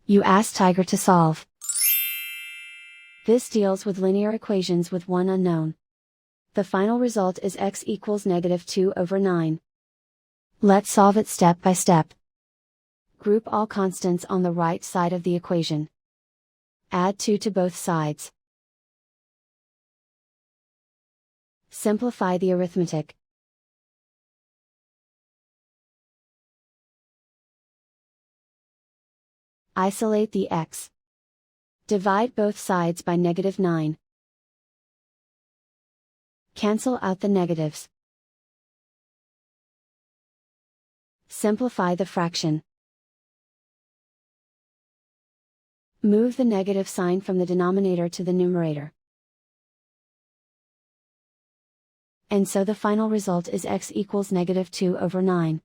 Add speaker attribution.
Speaker 1: You ask Tiger to solve. This deals with linear equations with one unknown. The final result is x equals -2/9. Let's solve it step by step. Group all constants on the right side of the equation. Add 2 to both sides. Simplify the arithmetic. Isolate the x. Divide both sides by -9. Cancel out the negatives. Simplify the fraction. Move the negative sign from the denominator to the numerator. And so the final result is x equals -2/9.